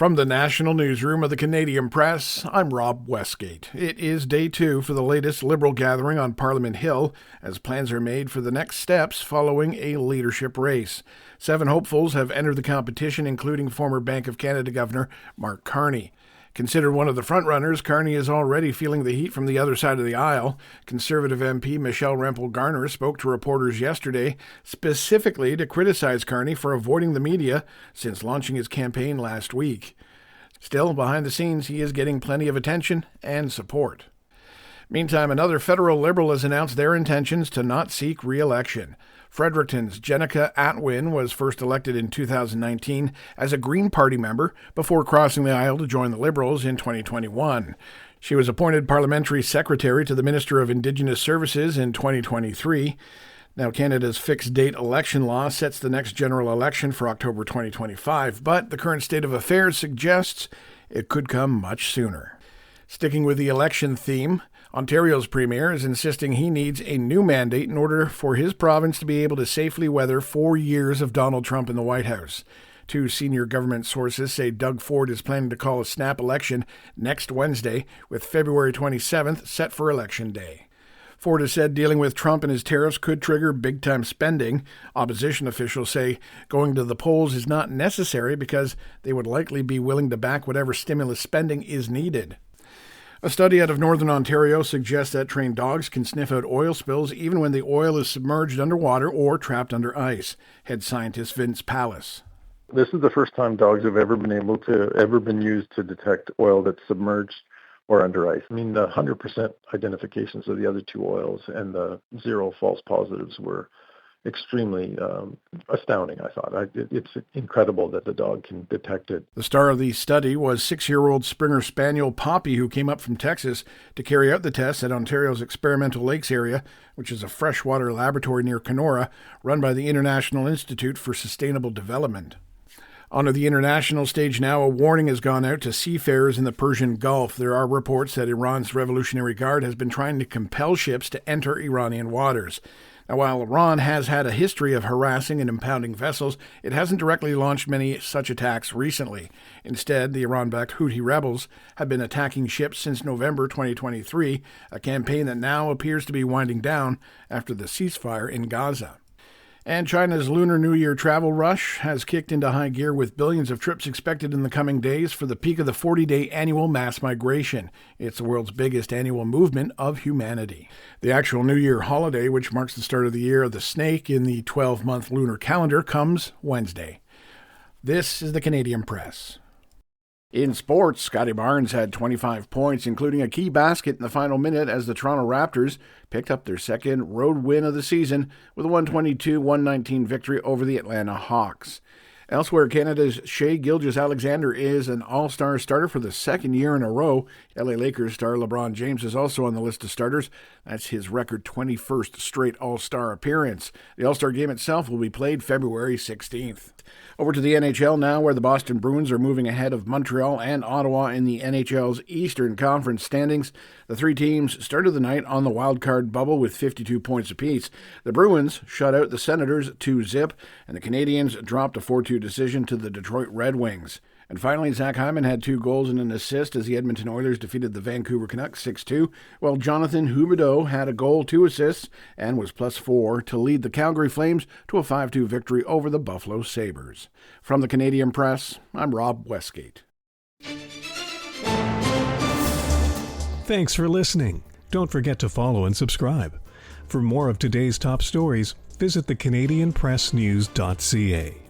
From the National Newsroom of the Canadian Press, I'm Rob Westgate. It is day 2 for the latest Liberal gathering on Parliament Hill, as plans are made for the next steps following a leadership race. 7 hopefuls have entered the competition, including former Bank of Canada Governor Mark Carney. Considered one of the frontrunners, Carney is already feeling the heat from the other side of the aisle. Conservative MP Michelle Rempel-Garner spoke to reporters yesterday, specifically to criticize Carney for avoiding the media since launching his campaign last week. Still, behind the scenes, he is getting plenty of attention and support. Meantime, another federal Liberal has announced their intentions to not seek re-election. Fredericton's Jenica Atwin was first elected in 2019 as a Green Party member before crossing the aisle to join the Liberals in 2021. She was appointed Parliamentary Secretary to the Minister of Indigenous Services in 2023. Now, Canada's fixed-date election law sets the next general election for October 2025, but the current state of affairs suggests it could come much sooner. Sticking with the election theme, Ontario's Premier is insisting he needs a new mandate in order for his province to be able to safely weather 4 years of Donald Trump in the White House. 2 senior government sources say Doug Ford is planning to call a snap election next Wednesday, with February 27th set for Election Day. Ford has said dealing with Trump and his tariffs could trigger big-time spending. Opposition officials say going to the polls is not necessary because they would likely be willing to back whatever stimulus spending is needed. A study out of Northern Ontario suggests that trained dogs can sniff out oil spills even when the oil is submerged underwater or trapped under ice. Head scientist Vince Pallas. This is the first time dogs have ever been used to detect oil that's submerged or under ice. I mean, the 100% identifications of the other 2 oils and the 0 false positives were extremely astounding, I thought. It's incredible that the dog can detect it. The star of the study was 6-year-old Springer Spaniel Poppy, who came up from Texas to carry out the tests at Ontario's Experimental Lakes area, which is a freshwater laboratory near Kenora, run by the International Institute for Sustainable Development. Onto the international stage now, a warning has gone out to seafarers in the Persian Gulf. There are reports that Iran's Revolutionary Guard has been trying to compel ships to enter Iranian waters. Now, while Iran has had a history of harassing and impounding vessels, it hasn't directly launched many such attacks recently. Instead, the Iran-backed Houthi rebels have been attacking ships since November 2023, a campaign that now appears to be winding down after the ceasefire in Gaza. And China's Lunar New Year travel rush has kicked into high gear with billions of trips expected in the coming days for the peak of the 40-day annual mass migration. It's the world's biggest annual movement of humanity. The actual New Year holiday, which marks the start of the year of the snake in the 12-month lunar calendar, comes Wednesday. This is the Canadian Press. In sports, Scotty Barnes had 25 points, including a key basket in the final minute as the Toronto Raptors picked up their second road win of the season with a 122-119 victory over the Atlanta Hawks. Elsewhere, Canada's Shai Gilgeous-Alexander is an all-star starter for the second year in a row. LA Lakers star LeBron James is also on the list of starters. That's his record 21st straight all-star appearance. The all-star game itself will be played February 16th. Over to the NHL now, where the Boston Bruins are moving ahead of Montreal and Ottawa in the NHL's Eastern Conference standings. The 3 teams started the night on the wildcard bubble with 52 points apiece. The Bruins shut out the Senators 2-0, and the Canadiens dropped a 4-2 decision to the Detroit Red Wings. And finally, Zach Hyman had 2 goals and an assist as the Edmonton Oilers defeated the Vancouver Canucks 6-2, while Jonathan Huberdeau had a goal, 2 assists, and was +4 to lead the Calgary Flames to a 5-2 victory over the Buffalo Sabres. From the Canadian Press, I'm Rob Westgate. Thanks for listening. Don't forget to follow and subscribe. For more of today's top stories, visit thecanadianpressnews.ca.